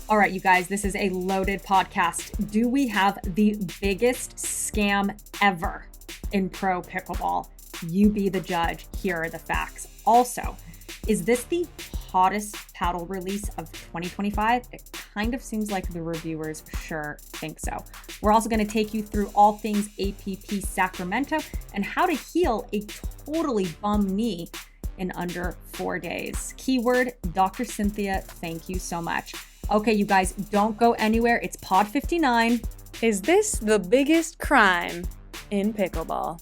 All right, you guys, this is a loaded podcast. Do we have the biggest scam ever in pro pickleball? You be the judge. Here are the facts. Also, is this the hottest paddle release of 2025? It kind of seems like the reviewers sure think so. We're also going to take you through all things APP Sacramento and how to heal a totally bum knee in under 4 days. Keyword, Dr. Cynthia, thank you so much. Okay, you guys, don't go anywhere. It's Pod 59. Is this the biggest crime in pickleball?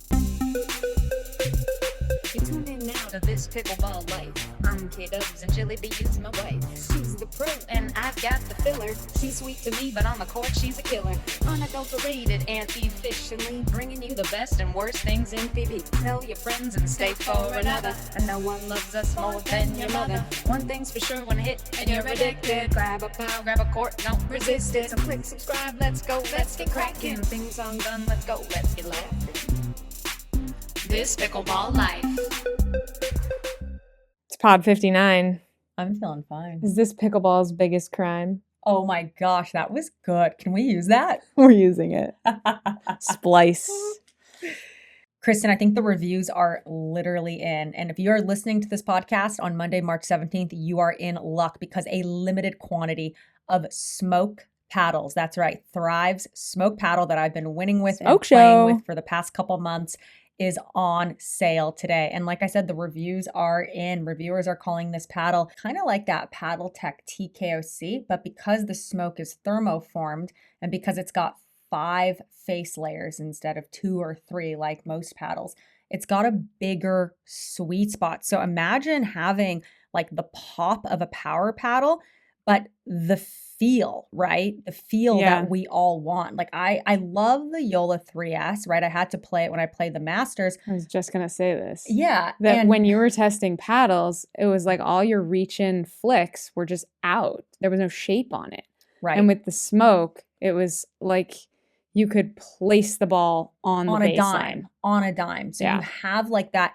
You tune in now to this Pickleball Life. I'm K-Dubs and Jilly B's my wife. She's the pro and I've got the filler. She's sweet to me, but on the court she's a killer. Unadulterated and efficiently bringing you the best and worst things in PB. Tell your friends and stay for another. And no one loves us more than your mother. One thing's for sure, when hit and you're addicted. Grab a pile, grab a court, don't resist it. So click subscribe, let's go, let's get cracking. Things on gun, let's go, let's get laughing. This Pickleball Life. It's Pod 59. I'm feeling fine. Is this pickleball's biggest crime? Oh my gosh, that was good. Can we use that? We're using it. Splice. Kristin, I think the reviews are literally in. And if you are listening to this podcast on Monday, March 17th, you are in luck because a limited quantity of smoke paddles, that's right, Thrive's smoke paddle that I've been winning with and playing with for the past couple months, is on sale today. And like I said, the reviews are in. Reviewers are calling this paddle kind of like that Paddle Tech TKOC, but because the smoke is thermoformed and because it's got 5 face layers instead of 2 or 3 like most paddles, it's got a bigger sweet spot. So imagine having like the pop of a power paddle, but the feel, right? The feel that we all want. Like I love the Yola 3S, right? I had to play it when I played the Masters. I was just going to say this. Yeah. That when you were testing paddles, it was like all your reach-in flicks were just out. There was no shape on it. Right. And with the smoke, it was like you could place the ball on the baseline. On a dime. So you have like that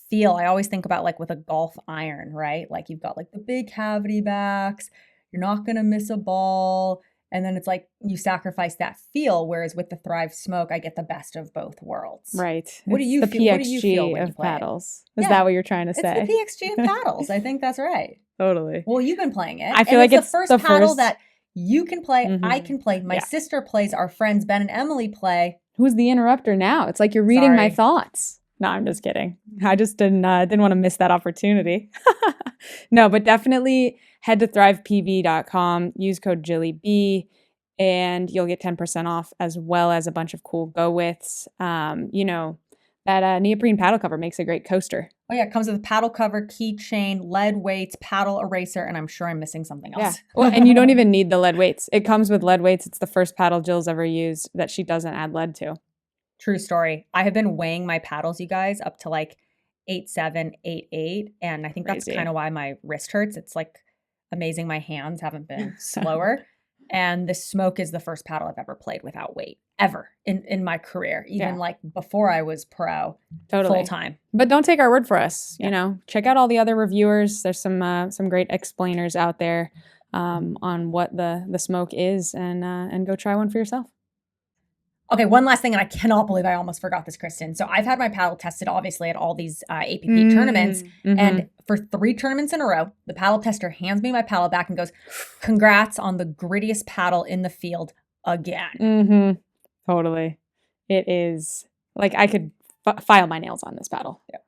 feel. I always think about like with a golf iron, right? Like you've got like the big cavity backs. You're not going to miss a ball. And then it's like you sacrifice that feel. Whereas with the Thrive Smoke, I get the best of both worlds. Right. What do you the feel? PXG What do you feel when of you play paddles? Is that what you're trying to say? It's the PXG of paddles. I think that's right. Totally. Well, you've been playing it. I feel like it's the first paddle that you can play. I can play. My Yeah. sister plays. Our friends Ben and Emily play. Who's the interrupter now? It's like you're reading my thoughts. No, I'm just kidding. I just didn't want to miss that opportunity. No, but definitely head to thrivepb.com, use code JillyB, and you'll get 10% off as well as a bunch of cool go-withs. That neoprene paddle cover makes a great coaster. Oh yeah, it comes with a paddle cover, keychain, lead weights, paddle eraser, and I'm sure I'm missing something else. Yeah. Well, and you don't even need the lead weights. It comes with lead weights. It's the first paddle Jill's ever used that she doesn't add lead to. True story. I have been weighing my paddles, you guys, up to like 8.7, 8.8. And I think that's kind of why my wrist hurts. It's like amazing my hands haven't been slower. And the Smoke is the first paddle I've ever played without weight, ever in my career, even like before I was pro, full time. But don't take our word for us. You know, check out all the other reviewers. There's some great explainers out there on what the Smoke is, and go try one for yourself. Okay, one last thing, and I cannot believe I almost forgot this, Kristin. So I've had my paddle tested, obviously, at all these APP tournaments. And for 3 tournaments in a row, the paddle tester hands me my paddle back and goes, congrats on the grittiest paddle in the field again. Totally. It is, like, I could file my nails on this paddle. Yeah.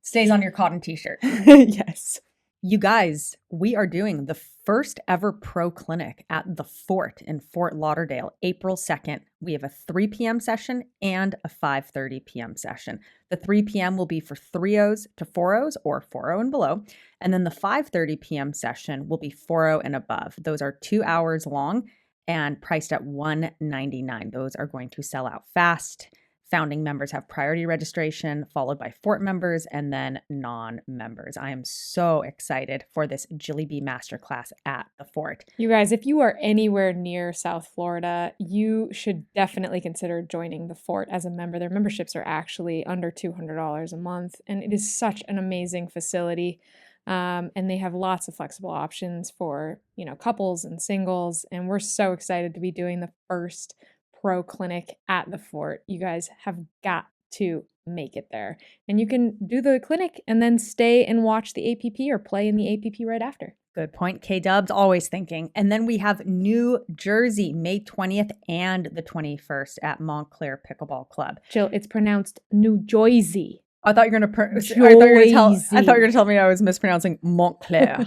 Stays on your cotton t-shirt. Yes. You guys, we are doing the first ever pro clinic at the Fort in Fort Lauderdale, April 2nd. We have a 3 p.m. session and a 5:30 p.m. session. The 3 p.m. will be for 3-0s to 4-0s or 4-0 and below. And then the 5:30 p.m. session will be 4-0 and above. Those are 2 hours long and priced at $199. Those are going to sell out fast. Founding members have priority registration, followed by Fort members and then non-members. I am so excited for this Jilly B Masterclass at the Fort. You guys, if you are anywhere near South Florida, you should definitely consider joining the Fort as a member. Their memberships are actually under $200 a month, and it is such an amazing facility. And they have lots of flexible options for, couples and singles. And we're so excited to be doing the first pro clinic at the Fort. You guys have got to make it there. And you can do the clinic and then stay and watch the APP or play in the APP right after. Good point. K-Dubs, always thinking. And then we have New Jersey, May 20th and the 21st at Montclair Pickleball Club. Jill, it's pronounced New Jersey. I thought you were going to tell me I was mispronouncing Montclair.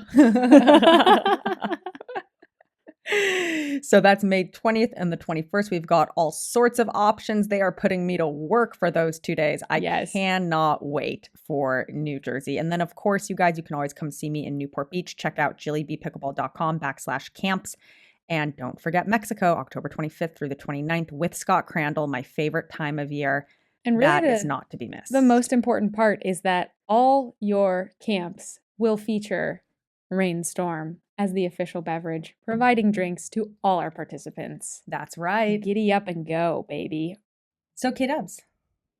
So that's May 20th and the 21st. We've got all sorts of options. They are putting me to work for those 2 days. I cannot wait for New Jersey. And then, of course, you guys, you can always come see me in Newport Beach. Check out jillybpickleball.com/camps. And don't forget Mexico, October 25th through the 29th with Scott Crandall, my favorite time of year. And really that is not to be missed. The most important part is that all your camps will feature Rainstorm as the official beverage, providing drinks to all our participants. That's right. Giddy up and go, baby. So, K-Dubs,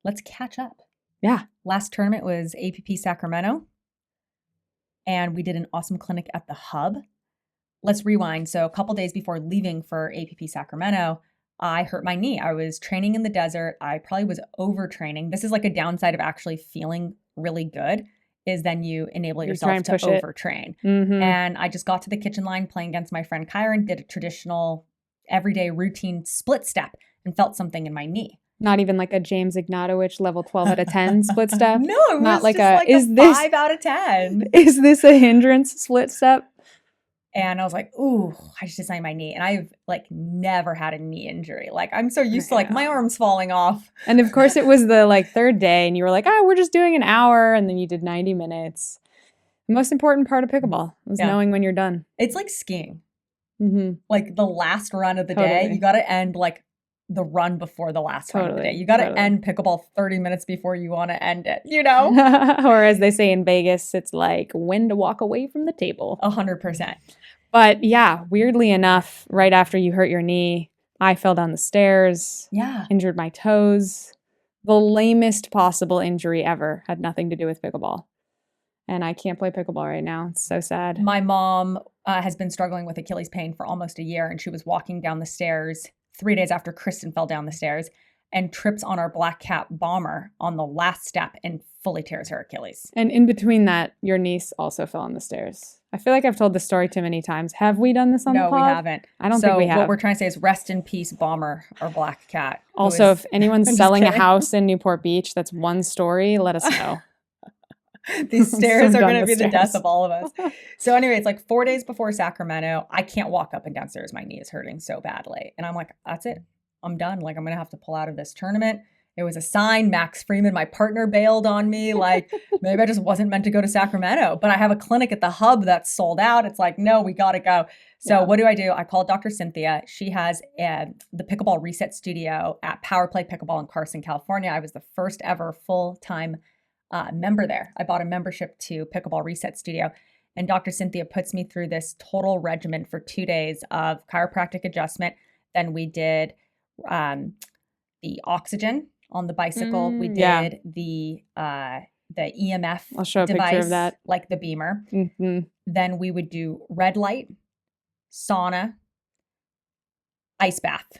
let's catch up. Yeah. Last tournament was APP Sacramento, and we did an awesome clinic at the Hub. Let's rewind. So a couple days before leaving for APP Sacramento, I hurt my knee. I was training in the desert. I probably was overtraining. This is like a downside of actually feeling really good, is then you enable yourself to overtrain. Mm-hmm. And I just got to the kitchen line playing against my friend Kyron, did a traditional everyday routine split step and felt something in my knee. Not even like a James Ignatowicz level 12 out of 10 split step? No, it was not like a 5 out of 10. Is this a hindrance split step? And I was like, ooh, I just designed my knee. And I've like never had a knee injury. Like I'm so used to like my arms falling off. And of course it was the like third day and you were like, oh, we're just doing an hour. And then you did 90 minutes. The most important part of pickleball is knowing when you're done. It's like skiing. Mm-hmm. Like the last run of the day, you got to end like the run before the last run of the day. You got to end pickleball 30 minutes before you want to end it, you know? Or as they say in Vegas, it's like when to walk away from the table. 100%. But yeah, weirdly enough, right after you hurt your knee, I fell down the stairs, injured my toes. The lamest possible injury ever, had nothing to do with pickleball. And I can't play pickleball right now. It's so sad. My mom has been struggling with Achilles pain for almost a year, and she was walking down the stairs 3 days after Kristin fell down the stairs and trips on our black cat bomber on the last step and fully tears her Achilles. And in between that, your niece also fell on the stairs. I feel like I've told this story too many times. Have we done this on the pod? No, we haven't. I don't think we have. What we're trying to say is rest in peace, Bomber, or Black Cat. Also, if anyone's selling a house in Newport Beach, that's one story, let us know. These stairs are going to be the death of all of us. So anyway, it's like 4 days before Sacramento. I can't walk up and down stairs. My knee is hurting so badly. And I'm like, that's it. I'm done. Like, I'm going to have to pull out of this tournament. It was a sign. Max Freeman, my partner, bailed on me. Like, maybe I just wasn't meant to go to Sacramento. But I have a clinic at the Hub that's sold out. It's like, no, we got to go. So what do? I called Dr. Cynthia. She has the Pickleball Reset Studio at Power Play Pickleball in Carson, California. I was the first ever full-time member there. I bought a membership to Pickleball Reset Studio. And Dr. Cynthia puts me through this total regimen for 2 days of chiropractic adjustment. Then we did the oxygen on the bicycle. We did the EMF I'll show a device, picture of that. like the Beamer. Mm-hmm. Then we would do red light, sauna, ice bath.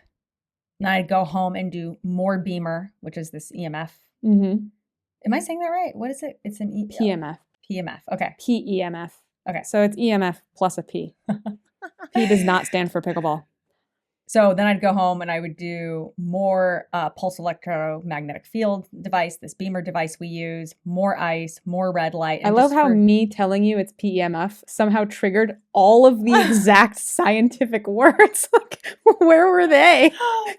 And I'd go home and do more Beamer, which is this EMF. Mm-hmm. Am I saying that right? What is it? It's an PMF. PMF. Okay. PEMF. Okay. So it's EMF plus a P. P does not stand for pickleball. So then I'd go home and I would do more pulse electromagnetic field device, this Beamer device we use, more ice, more red light. I love how me telling you it's PEMF somehow triggered all of the exact scientific words. Like, where were they?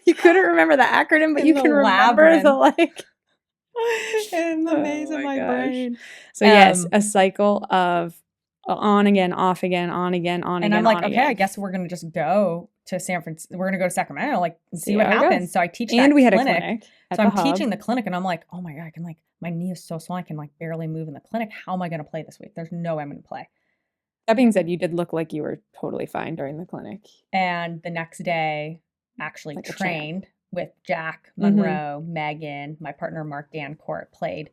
You couldn't remember the acronym, but you can remember the like. In the maze of my brain. So yes, a cycle of on again, off again, on again, on again. And I'm like, okay, again. I guess we're gonna just go to San Francisco. We're gonna go to Sacramento, like, and see what happens. So I teach that and we had clinic. A clinic. So I'm teaching the clinic, and I'm like, oh my god, I can like my knee is so small, I can like barely move in the clinic. How am I gonna play this week? There's no way I'm gonna play. That being said, you did look like you were totally fine during the clinic. And the next day, actually like trained with Jack, Monroe, Megan, my partner Mark Dancourt, played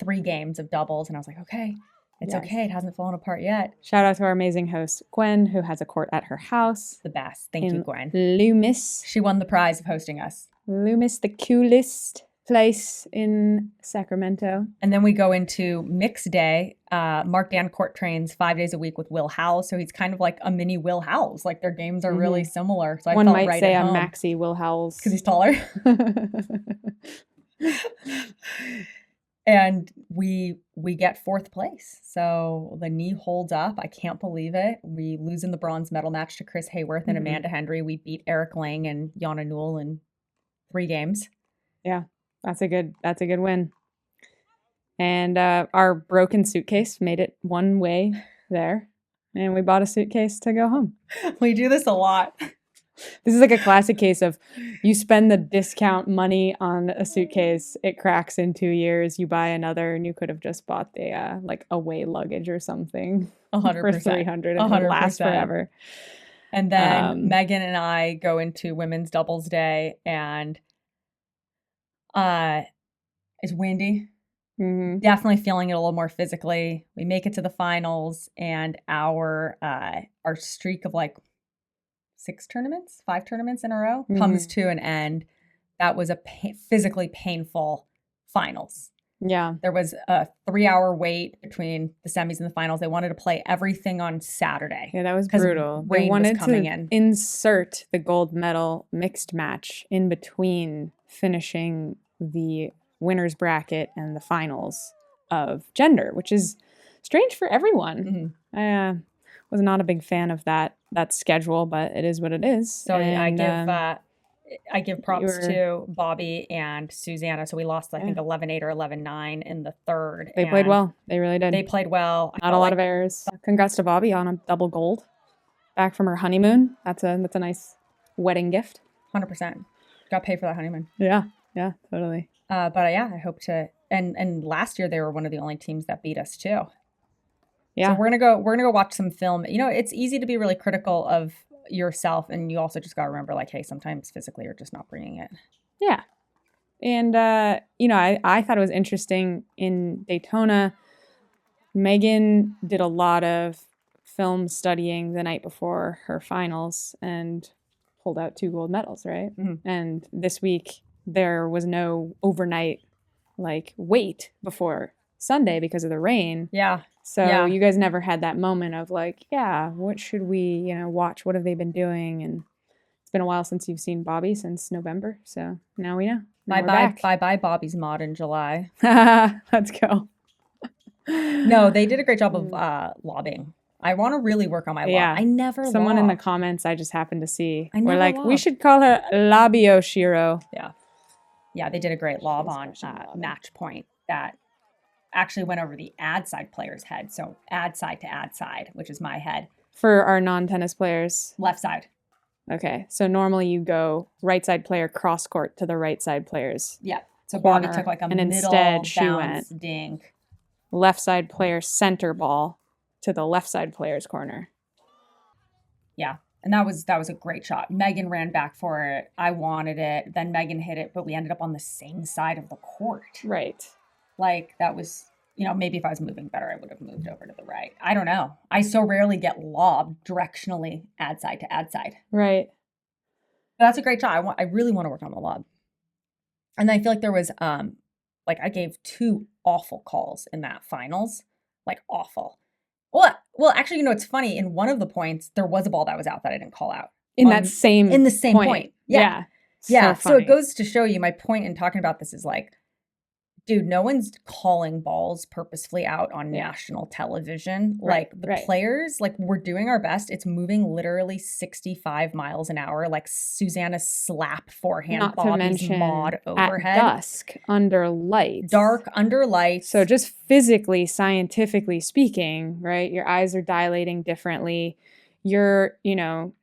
3 games of doubles, and I was like, okay, It's Yes. okay. It hasn't fallen apart yet. Shout out to our amazing host, Gwen, who has a court at her house. The best. Thank you, Gwen. Loomis. She won the prize of hosting us. Loomis, the coolest place in Sacramento. And then we go into mixed day. Mark Dancourt trains 5 days a week with Will Howells. So he's kind of like a mini Will Howells. Like their games are really similar. So One I felt might right say at a home. maxi Will Howells. Because he's taller. And we get fourth place. So the knee holds up. I can't believe it. We lose in the bronze medal match to Chris Hayworth and Amanda Hendry. We beat Eric Lang and Jana Newell in 3 games. Yeah, that's a good win. And our broken suitcase made it one way there. And we bought a suitcase to go home. We do this a lot. This is like a classic case of you spend the discount money on a suitcase, it cracks in 2 years, you buy another, and you could have just bought the like away luggage or something 100%. for $300 and it'll 100%. last forever. And then Megan and I go into women's doubles day, and it's windy. Definitely feeling it a little more physically. We make it to the finals, and our streak of like 5 tournaments in a row comes to an end. That was a physically painful finals. Yeah. There was a 3-hour wait between the semis and the finals. They wanted to play everything on Saturday. Yeah, that was brutal. They wanted to insert the gold medal mixed match in between finishing the winner's bracket and the finals of gender, which is strange for everyone. I was not a big fan of that schedule, but it is what it is. So and, I give props to Bobby and Susanna. So we lost, I think, 11-8 or 11-9 in the third. They played well. They really did. They played well. Not a lot of errors. Congrats to Bobby on a double gold. Back from her honeymoon. That's a nice wedding gift. 100%. Got paid for that honeymoon. Yeah, totally. But I hope to. And last year they were one of the only teams that beat us too. Yeah. So we're gonna go watch some film. You know, it's easy to be really critical of yourself, and you also just gotta remember, like, hey, sometimes physically you're just not bringing it. Yeah. And I thought it was interesting in Daytona. Megan did a lot of film studying the night before her finals and pulled out 2 gold medals, right? And this week there was no overnight wait before Sunday because of the rain. Yeah. So you guys never had that moment of like, what should we, watch? What have they been doing? And it's been a while since you've seen Bobby, since November. So now we know. Bye Bobby's mod in July. Let's go. No, they did a great job of lobbing. I want to really work on my lob. I never Someone lob. in the comments I just happened to see. We're like, lob. We should call her Labio Shiro. Yeah. Yeah, they did a great lob on match point that actually went over the ad side player's head. So ad side to ad side, which is my head. For our non-tennis players? Left side. Okay. So normally you go right side player cross court to the right side player's So corner, Bobby took like a and middle instead she bounce went dink. Left side player center ball to the left side player's corner. Yeah. And that was a great shot. Megan ran back for it. I wanted it. Then Megan hit it, but we ended up on the same side of the court. Right. Like that was, maybe if I was moving better, I would have moved over to the right. I don't know. I so rarely get lobbed directionally ad side to ad side. Right. But that's a great shot. I really want to work on the lob. And then I feel like there was, I gave 2 awful calls in that finals. Like awful. Well, actually, it's funny. In one of the points, there was a ball that was out that I didn't call out. In the same point. Yeah. Yeah. So it goes to show you, my point in talking about this is like, dude, no one's calling balls purposefully out on national television. Right, Like the players, we're doing our best. It's moving literally 65 miles an hour. Like Susanna's slap forehand, not Bobby's to mention mod overhead. At dusk, under lights. Dark, under lights. So just physically, scientifically speaking, right? Your eyes are dilating differently. You're,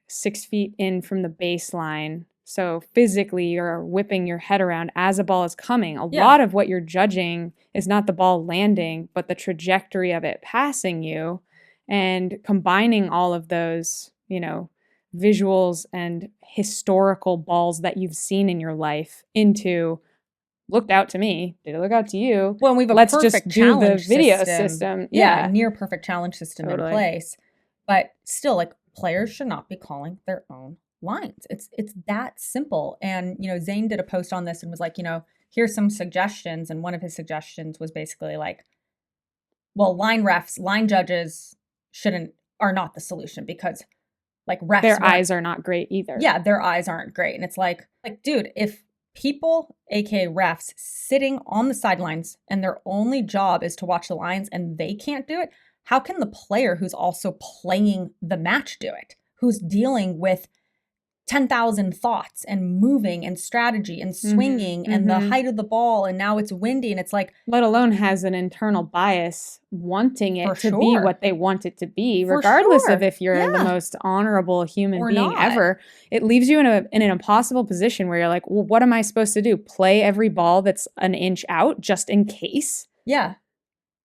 6 feet in from the baseline. So physically, you're whipping your head around as a ball is coming. A lot of what you're judging is not the ball landing, but the trajectory of it passing you, and combining all of those, visuals and historical balls that you've seen in your life into looked out to me. Did it look out to you? Well, we have a Let's perfect just do the challenge video system. Yeah, near perfect challenge system Totally. in place. But still, like, players should not be calling their own lines. It's that simple. And, you know, Zane did a post on this and was like, you know, here's some suggestions. And one of his suggestions was basically like, well, line judges are not the solution, because like refs, their eyes are not great either. Yeah, their eyes aren't great. And it's like, dude, if people, aka refs, sitting on the sidelines and their only job is to watch the lines and they can't do it, how can the player who's also playing the match do it? Who's dealing with 10,000 thoughts and moving and strategy and swinging and the height of the ball, and now it's windy, and it's like, let alone has an internal bias wanting it to be what they want it to be, regardless of if you're the most honorable human being ever. It leaves you in an impossible position where you're like, well, what am I supposed to do? Play every ball that's an inch out just in case? Yeah.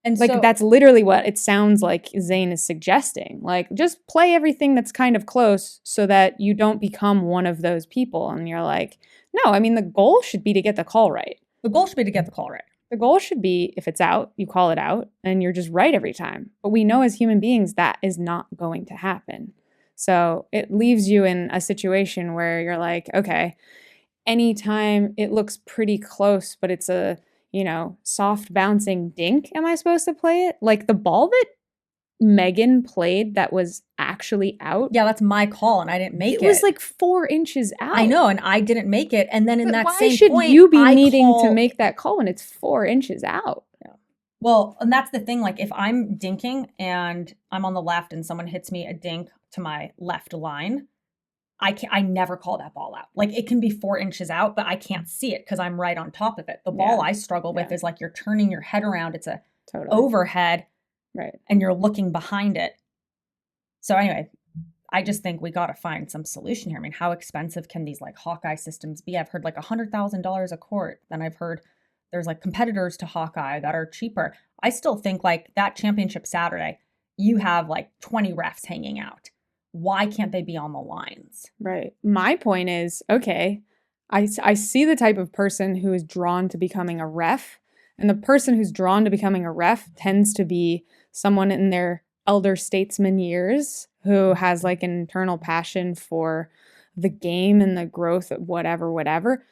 And like, that's literally what it sounds like Zane is suggesting. Like, just play everything that's kind of close so that you don't become one of those people. And you're like, no, I mean, the goal should be to get the call right. The goal should be to get the call right. The goal should be, if it's out, you call it out and you're just right every time. But we know as human beings that is not going to happen. So it leaves you in a situation where you're like, okay, anytime it looks pretty close, but it's a, you know, soft bouncing dink, am I supposed to play it? Like the ball that Megan played that was actually out. Yeah, that's my call, and I didn't make it. It was like 4 inches out. I know, and I didn't make it. And then in that same point, why should you be needing to make that call when it's 4 inches out? Yeah. Well, and that's the thing. Like, if I'm dinking and I'm on the left and someone hits me a dink to my left line, I never call that ball out. Like, it can be 4 inches out, but I can't see it because I'm right on top of it. The ball I struggle with is like, you're turning your head around. It's a overhead, right? And you're looking behind it. So anyway, I just think we got to find some solution here. I mean, how expensive can these like Hawkeye systems be? I've heard like $100,000 a court. Then I've heard there's like competitors to Hawkeye that are cheaper. I still think like that championship Saturday, you have like 20 refs hanging out. Why can't they be on the lines? Right. My point is, okay, I see the type of person who is drawn to becoming a ref, and the person who's drawn to becoming a ref tends to be someone in their elder statesman years who has like an internal passion for the game and the growth of whatever.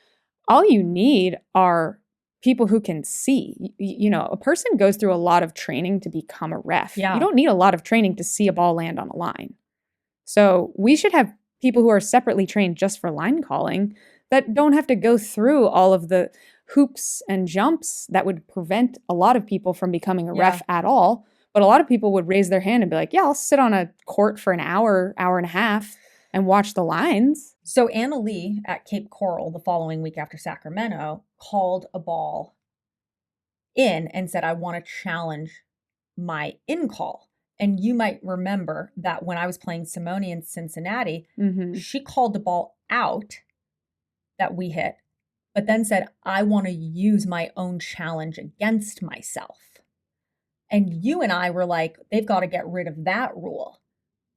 All you need are people who can see. You know, a person goes through a lot of training to become a ref. Yeah. You don't need a lot of training to see a ball land on a line. So we should have people who are separately trained just for line calling that don't have to go through all of the hoops and jumps that would prevent a lot of people from becoming a ref at all. But a lot of people would raise their hand and be like, yeah, I'll sit on a court for an hour and a half and watch the lines. So Anna Lee at Cape Coral the following week after Sacramento called a ball in and said, I want to challenge my in call. And you might remember that when I was playing Simone in Cincinnati, she called the ball out that we hit, but then said, I want to use my own challenge against myself. And you and I were like, they've got to get rid of that rule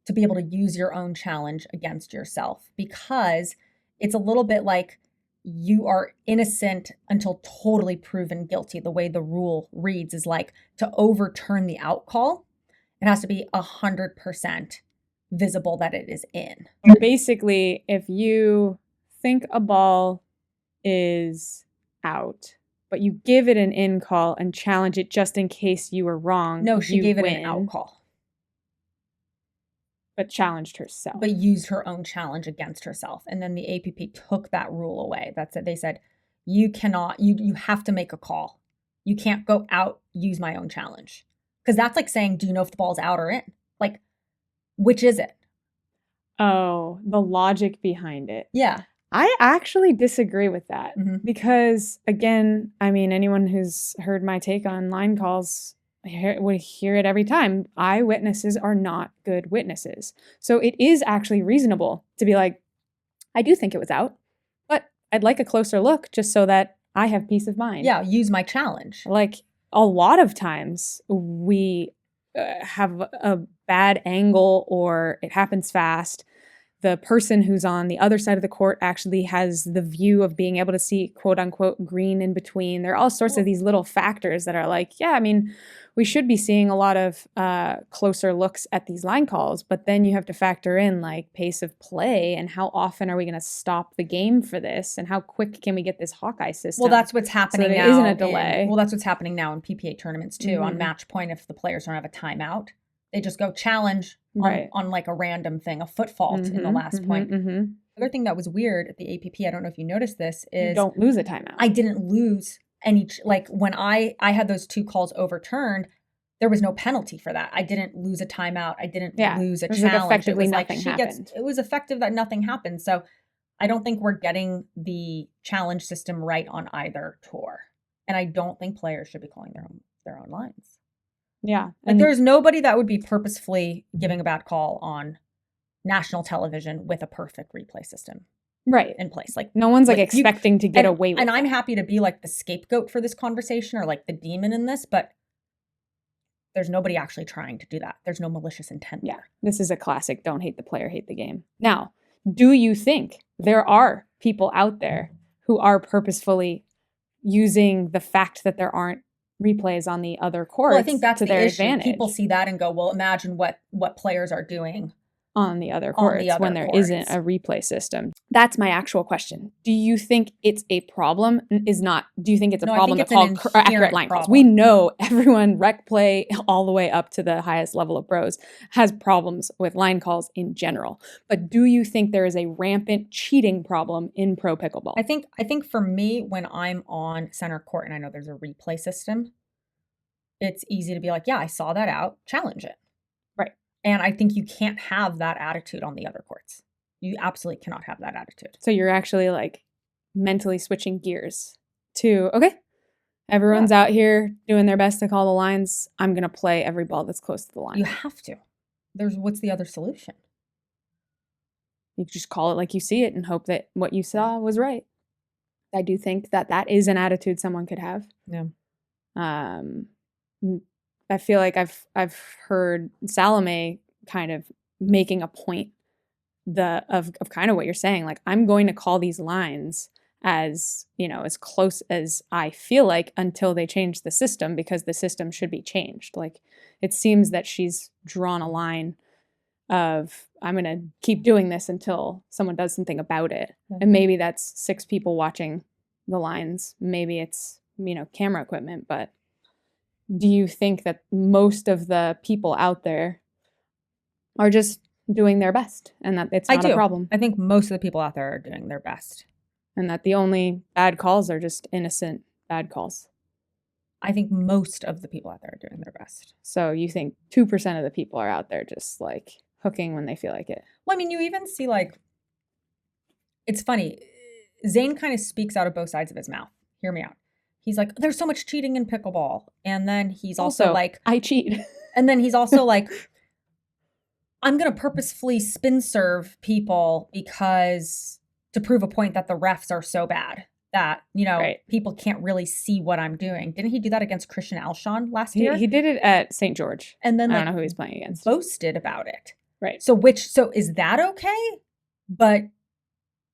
to be able to use your own challenge against yourself, because it's a little bit like you are innocent until totally proven guilty. The way the rule reads is like, to overturn the out call, it has to be 100% visible that it is in. Basically, if you think a ball is out, but you give it an in call and challenge it just in case you were wrong. No, she gave it an out call. But challenged herself. But used her own challenge against herself. And then the APP took that rule away. That's it. They said, you cannot, you have to make a call. You can't go out, use my own challenge. Because that's like saying, do you know if the ball's out or in? Like, which is it? Oh, the logic behind it. Yeah. I actually disagree with that because, again, I mean, anyone who's heard my take on line calls would hear it every time. Eyewitnesses are not good witnesses. So it is actually reasonable to be like, I do think it was out, but I'd like a closer look just so that I have peace of mind. Yeah, use my challenge. Like, a lot of times we have a bad angle or it happens fast. the person who's on the other side of the court actually has the view of being able to see quote unquote green in between. There are all sorts of these little factors that are like, yeah, I mean, we should be seeing a lot of closer looks at these line calls, but then you have to factor in like pace of play and how often are we going to stop the game for this and how quick can we get this Hawkeye system? Well, that's what's happening now. There isn't a delay. That's what's happening now in PPA tournaments too. On match point, if the players don't have a timeout, they just go challenge on like a random thing, a foot fault in the last point. The other thing that was weird at the APP, I don't know if you noticed this, is you don't lose a timeout. I didn't lose any, like when I had those 2 calls overturned, there was no penalty for that. I didn't lose a timeout. I didn't lose a challenge. Like effectively it was nothing happened. It was effective that nothing happened. So I don't think we're getting the challenge system right on either tour. And I don't think players should be calling their own lines. Yeah. Like there's nobody that would be purposefully giving a bad call on national television with a perfect replay system. Right. In place. Like no one's like expecting to get away with it. And I'm happy to be like the scapegoat for this conversation or like the demon in this, but there's nobody actually trying to do that. There's no malicious intent there. This is a classic don't hate the player, hate the game. Now, do you think there are people out there who are purposefully using the fact that there aren't replays on the other courts I think that's to their issue. advantage? People see that and go, well, imagine what players are doing on the other courts when there isn't a replay system. That's my actual question. Do you think it's a problem? Do you think it's a problem to call accurate line calls? We know everyone, rec play all the way up to the highest level of pros, has problems with line calls in general. But do you think there is a rampant cheating problem in pro pickleball? I think for me, when I'm on center court and I know there's a replay system, it's easy to be like, yeah, I saw that out, challenge it. And I think you can't have that attitude on the other courts. You absolutely cannot have that attitude. So you're actually like mentally switching gears to, okay, everyone's out here doing their best to call the lines. I'm going to play every ball that's close to the line. You have to. What's the other solution? You just call it like you see it and hope that what you saw was right. I do think that is an attitude someone could have. Yeah. I feel like I've heard Salome kind of making a point of kind of what you're saying. Like, I'm going to call these lines as, as close as I feel like until they change the system, because the system should be changed. Like, it seems that she's drawn a line of, I'm going to keep doing this until someone does something about it. Mm-hmm. And maybe that's 6 people watching the lines. Maybe it's, camera equipment, but do you think that most of the people out there are just doing their best and that it's not a problem? I think most of the people out there are doing their best. And that the only bad calls are just innocent bad calls. I think most of the people out there are doing their best. So you think 2% of the people are out there just like hooking when they feel like it? Well, I mean, you even see like, it's funny. Zane kind of speaks out of both sides of his mouth. Hear me out. He's like, there's so much cheating in pickleball. And then he's also like, I cheat. And then he's also like, I'm going to purposefully spin serve people because to prove a point that the refs are so bad that, people can't really see what I'm doing. Didn't he do that against Christian Alshon last year? He did it at St. George. And then I don't know who he's playing against. Boasted about it. Right. So is that okay? But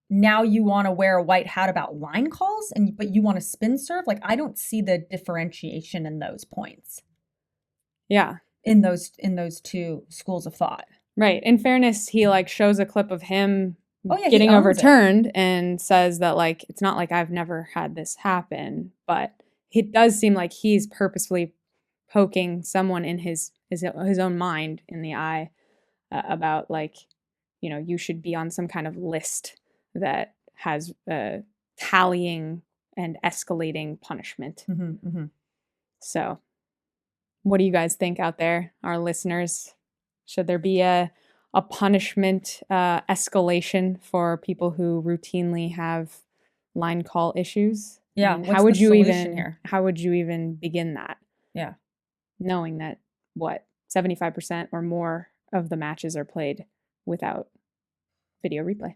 now you want to wear a white hat about line calls, but you want to spin serve? Like, I don't see the differentiation in those points. Yeah. In those 2 schools of thought. Right. In fairness, he like shows a clip of him getting overturned and says that like, it's not like I've never had this happen, but it does seem like he's purposefully poking someone in his own mind in the eye about like, you should be on some kind of list that has tallying and escalating punishment. Mm-hmm, mm-hmm. So what do you guys think out there, our listeners? Should there be a punishment escalation for people who routinely have line call issues? Yeah. I mean, how would you even begin that? Yeah. Knowing that 75% or more of the matches are played without video replay.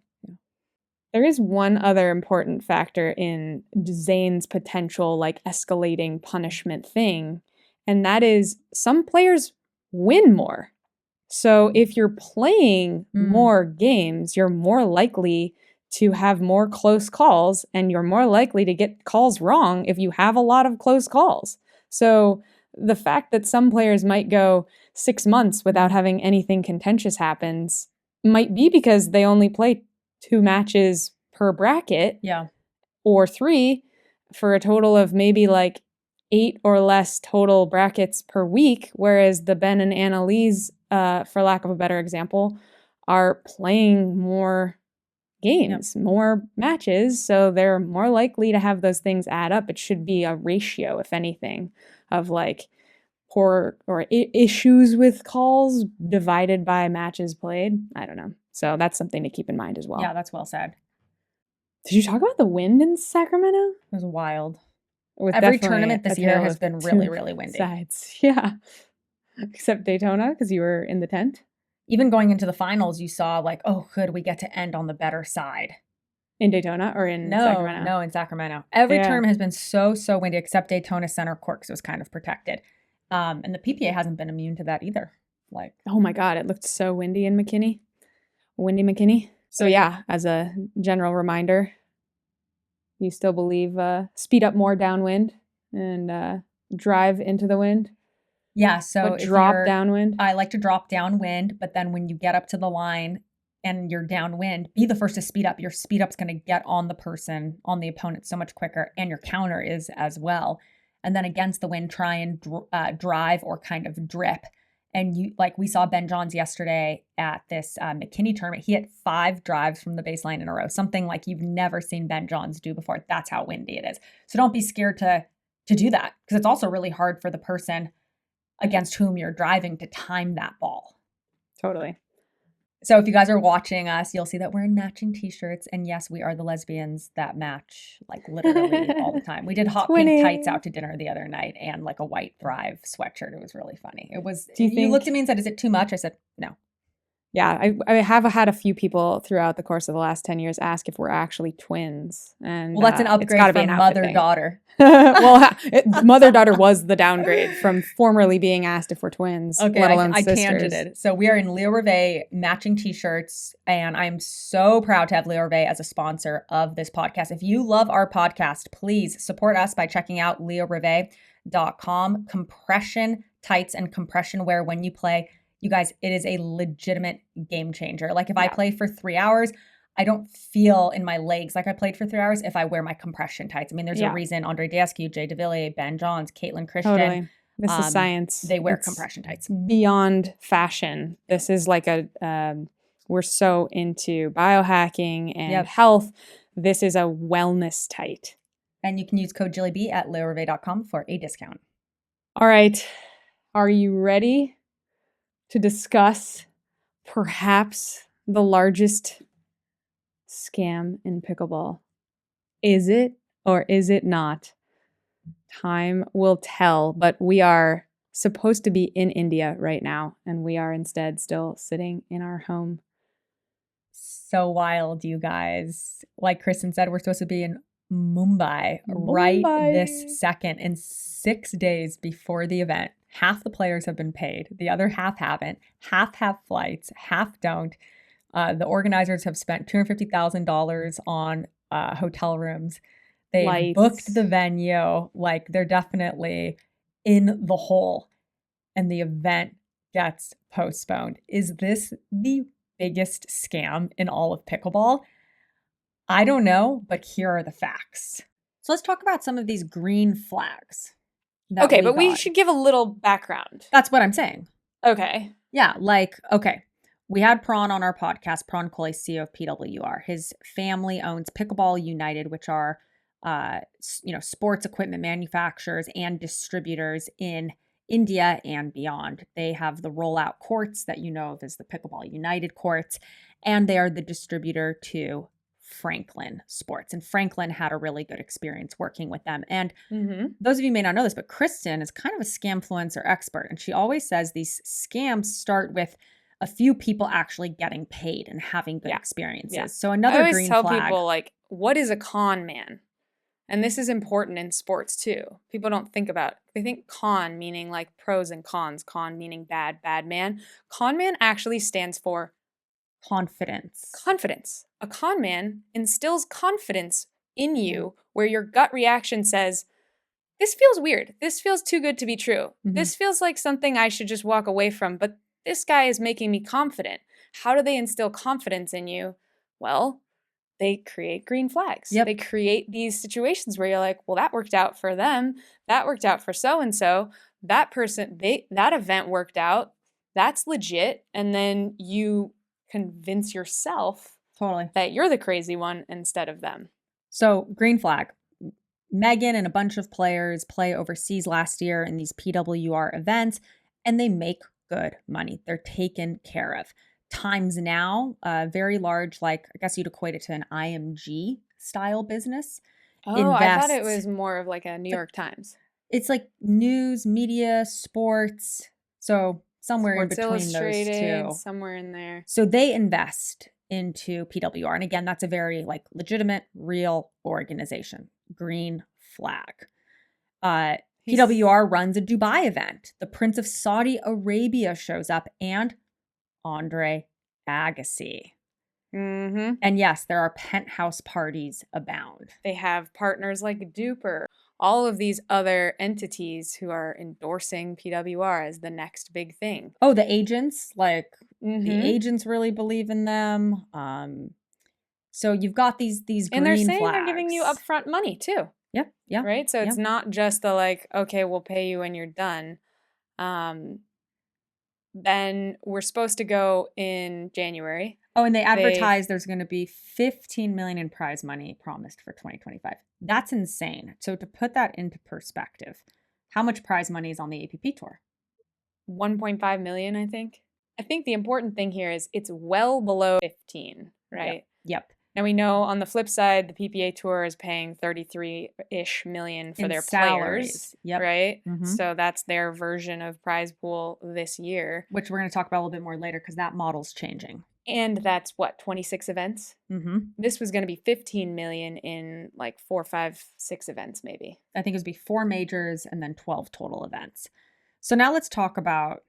There is one other important factor in Zane's potential like escalating punishment thing, and that is some players win more So if you're playing more games, you're more likely to have more close calls, and you're more likely to get calls wrong if you have a lot of close calls. So the fact that some players might go 6 months without having anything contentious happens might be because they only play 2 matches per bracket. Yeah. Or 3 for a total of maybe like 8 or less total brackets per week, whereas the Ben and Annalise, for lack of a better example, are playing more games, more matches, so they're more likely to have those things add up. It should be a ratio, if anything, of like poor or issues with calls divided by matches played. I don't know. So that's something to keep in mind as well. Yeah, that's well said. Did you talk about the wind in Sacramento? It was wild. With Every tournament this year has been really, really windy. Sides. Yeah. Except Daytona, because you were in the tent. Even going into the finals, you saw like, oh, could we get to end on the better side? In Daytona or in Sacramento? No, in Sacramento. Every tournament has been so windy, except Daytona Center Court, because it was kind of protected. And the PPA hasn't been immune to that either. Like, oh my God, it looked so windy in McKinney. Windy McKinney. So yeah, as a general reminder, you still believe speed up more downwind and drive into the wind? Yeah, so but drop downwind? I like to drop downwind, but then when you get up to the line and you're downwind, be the first to speed up. Your speed up's going to get on the person, on the opponent so much quicker, and your counter is as well. And then against the wind, try and drive or kind of drip. And you, like we saw Ben Johns yesterday at this McKinney tournament, he hit 5 drives from the baseline in a row, something like you've never seen Ben Johns do before. That's how windy it is. So don't be scared to do that, because it's also really hard for the person against whom you're driving to time that ball. Totally. So if you guys are watching us, you'll see that we're in matching t-shirts. And yes, we are the lesbians that match like literally all the time. We did hot pink tights out to dinner the other night and like a white Thrive sweatshirt. It was really funny. It was, you looked at me and said, is it too much? I said, no. Yeah, I have had a few people throughout the course of the last 10 years ask if we're actually twins. And well, that's an upgrade from mother-daughter. Well, mother-daughter was the downgrade from formerly being asked if we're twins, let alone sisters. I tangented. So we are in LEOREVER matching t-shirts, and I'm so proud to have LEOREVER as a sponsor of this podcast. If you love our podcast, please support us by checking out LEOREVER.com. Compression tights and compression wear when you play. You guys, it is a legitimate game changer. Like if I play for 3 hours, I don't feel in my legs like I played for 3 hours if I wear my compression tights. I mean, there's a reason Andre Daskew, Jay DeVilliers, Ben Johns, Caitlin Christian. Totally. This is science. They wear compression tights. Beyond fashion. This is like we're so into biohacking and health. This is a wellness tight. And you can use code JillyB at LEOREVER.com for a discount. All right. Are you ready to discuss perhaps the largest scam in pickleball? Is it or is it not? Time will tell, but we are supposed to be in India right now, and we are instead still sitting in our home. So wild, you guys. Like Kristin said, we're supposed to be in Mumbai right this second, and 6 days before the event. Half the players have been paid. The other half haven't. Half have flights. Half don't. The organizers have spent $250,000 on hotel rooms. They booked the venue. Like they're definitely in the hole. And the event gets postponed. Is this the biggest scam in all of pickleball? I don't know, but here are the facts. So let's talk about some of these green flags. Okay, but we should give a little background. That's what I'm saying. Okay. Yeah, we had Prawn on our podcast, Prawn Kohli, CEO of PWR. His family owns Pickleball United, which are, sports equipment manufacturers and distributors in India and beyond. They have the rollout courts that you know of as the Pickleball United courts, and they are the distributor to Franklin Sports. And Franklin had a really good experience working with them. And those of you may not know this, but Kristin is kind of a scamfluencer expert. And she always says these scams start with a few people actually getting paid and having good experiences. So another green flag. I always tell people, like, what is a con man? And this is important in sports too. People don't think about it. They think con meaning like pros and cons, con meaning bad, bad man. Con man actually stands for confidence. Confidence. A con man instills confidence in you where your gut reaction says, this feels weird. This feels too good to be true. This feels like something I should just walk away from, but this guy is making me confident. How do they instill confidence in you? Well, they create green flags. Yep. They create these situations where you're like, well, that worked out for them. That worked out for so-and-so. That person, that event worked out. That's legit. And then you convince yourself that you're the crazy one instead of them. So green flag. Megan and a bunch of players play overseas last year in these PWR events, and they make good money. They're taken care of. Times Now, very large, like I guess you'd equate it to an IMG style business. Oh, I thought it was more of like a New York Times. It's like news, media, sports. So somewhere Sports in between those two. Somewhere in there. So they invest into PWR. And again, that's a very like legitimate, real organization. Green flag. PWR runs a Dubai event. The Prince of Saudi Arabia shows up and Andre Agassi. And yes, there are penthouse parties abound. They have partners like Duper, all of these other entities who are endorsing PWR as the next big thing. Oh, the agents, like the agents really believe in them. So you've got these green and they're saying flags. They're giving you upfront money too. Yep. Yeah. Right. So it's not just the like, okay, we'll pay you when you're done. Then we're supposed to go in January. Oh, and they advertise there's going to be $15 million in prize money promised for 2025. That's insane. So to put that into perspective, how much prize money is on the APP tour? 1.5 million, I think. I think the important thing here is it's well below 15, right? Yep. Now we know on the flip side, the PPA tour is paying 33-ish million for their salaries. Players, right? So that's their version of prize pool this year. Which we're going to talk about a little bit more later because that model's changing. And that's what, 26 events? This was going to be 15 million in like 4, 5, 6 events maybe. I think it was be 4 majors and then 12 total events. So now let's talk about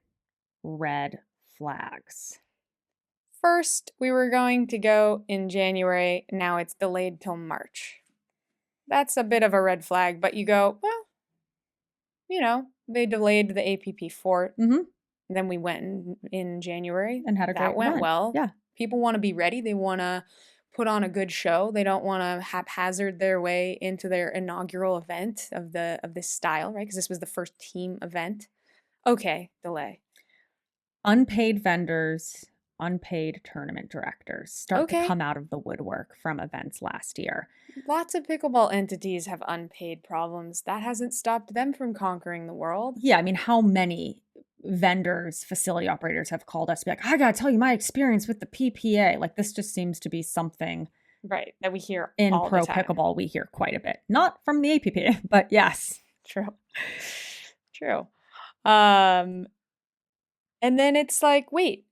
red flags. First, we were going to go in January. Now it's delayed till March. That's a bit of a red flag, but you go, well, you know, they delayed the APP Fort. Then we went in January and had a great run. That went well. Yeah. People want to be ready. They want to put on a good show. They don't want to haphazard their way into their inaugural event of this style, right? Because this was the first team event. Okay, delay. Unpaid vendors, unpaid tournament directors start to come out of the woodwork from events last year. Lots of pickleball entities have unpaid problems. That hasn't stopped them from conquering the world. Yeah, I mean, how many vendors, facility operators have called us to be like, I gotta tell you my experience with the PPA. Like this just seems to be something that we hear in all pro the time. pickleball. We hear quite a bit, not from the APP, but yes. True. And then it's like, wait,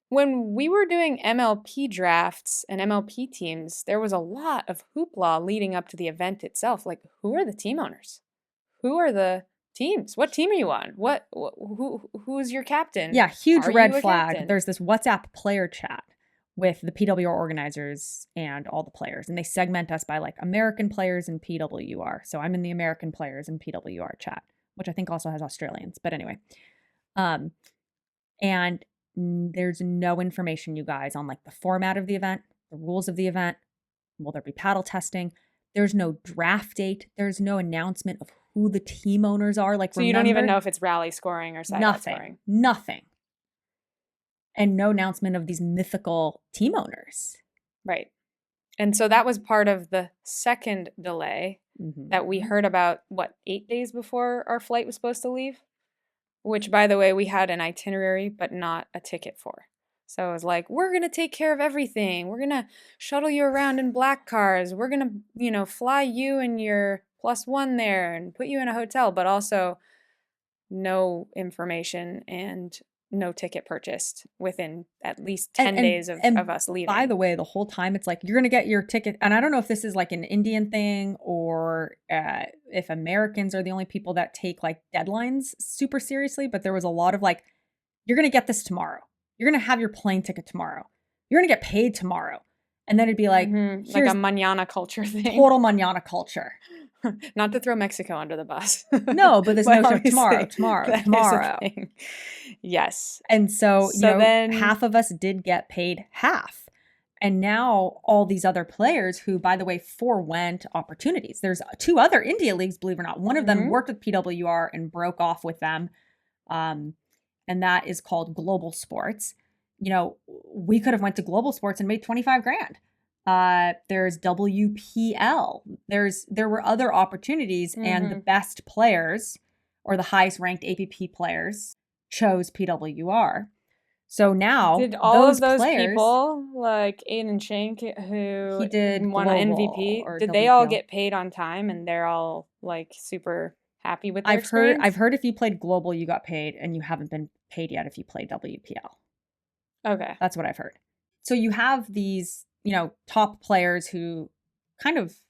when we were doing MLP drafts and MLP teams, there was a lot of hoopla leading up to the event itself. Like, who are the team owners? Who are the teams? What team are you on? Who's your captain? Yeah, huge red flag. Captain? There's this WhatsApp player chat with the PWR organizers and all the players, and they segment us by like American players and PWR. So I'm in the American players and PWR chat, which I think also has Australians. But anyway, and there's no information, you guys, on like the format of the event, the rules of the event. Will there be paddle testing? There's no draft date. There's no announcement of who the team owners are. Like, so you don't even know if it's rally scoring or side scoring. Nothing. And no announcement of these mythical team owners. Right. And so that was part of the second delay that we heard about, 8 days before our flight was supposed to leave? Which, by the way, we had an itinerary, but not a ticket for. So it was like, we're going to take care of everything. We're going to shuttle you around in black cars. We're going to, fly you and your +1 there and put you in a hotel, but also no information and no ticket purchased within at least 10 days of us leaving. By the way, the whole time it's like, you're going to get your ticket. And I don't know if this is like an Indian thing or if Americans are the only people that take like deadlines super seriously, but there was a lot of like, you're going to get this tomorrow. You're going to have your plane ticket tomorrow. You're going to get paid tomorrow. And then it'd be like, like a mañana culture thing. Total mañana culture. Not to throw Mexico under the bus. No, but this notion of tomorrow. Yes. And so then half of us did get paid half. And now all these other players who, by the way, forewent opportunities. There's 2 other India leagues, believe it or not. One of them worked with PWR and broke off with them. And that is called Global Sports. We could have went to Global Sports and made 25 grand. There's WPL. There were other opportunities, and the best players or the highest ranked APP players chose PWR. So now did all of those people like Aiden Shank who he did won an MVP? Did they all get paid on time and they're all like super happy with their experience? I've heard if you played Global, you got paid, and you haven't been paid yet if you played WPL. Okay, that's what I've heard. So you have these, top players who kind of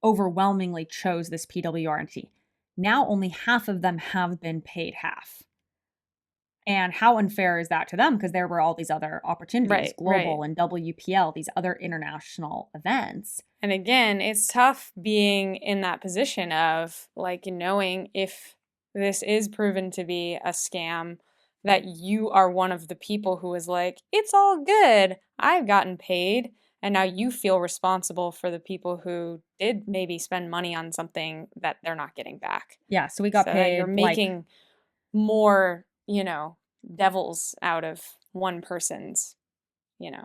overwhelmingly chose this PWR entity. Now only half of them have been paid half. And how unfair is that to them? Because there were all these other opportunities, Global and WPL, these other international events. And again, it's tough being in that position of like knowing if this is proven to be a scam, that you are one of the people who is like, it's all good, I've gotten paid. And now you feel responsible for the people who did maybe spend money on something that they're not getting back. Yeah, so we got paid. You're making more, devils out of one person's,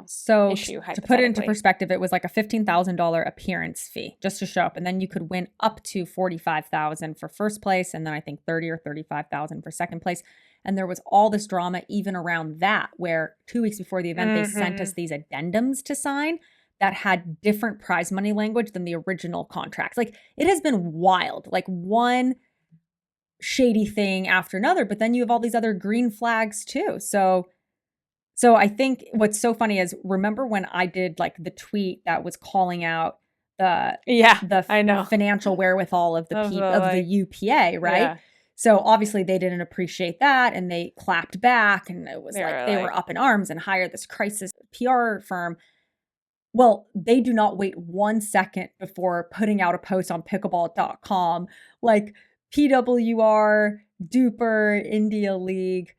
so issue. To put it into perspective, it was like a $15,000 appearance fee just to show up. And then you could win up to $45,000 for first place. And then I think $30,000 or $35,000 for second place. And there was all this drama even around that, where 2 weeks before the event, they sent us these addendums to sign that had different prize money language than the original contracts. Like, it has been wild, like one shady thing after another, but then you have all these other green flags too. So I think what's so funny is, remember when I did like the tweet that was calling out the financial wherewithal of the UPA, right? Yeah. So obviously they didn't appreciate that, and they clapped back, and it was they were up in arms and hired this crisis PR firm. Well, they do not wait 1 second before putting out a post on pickleball.com like, PWR, Duper, India League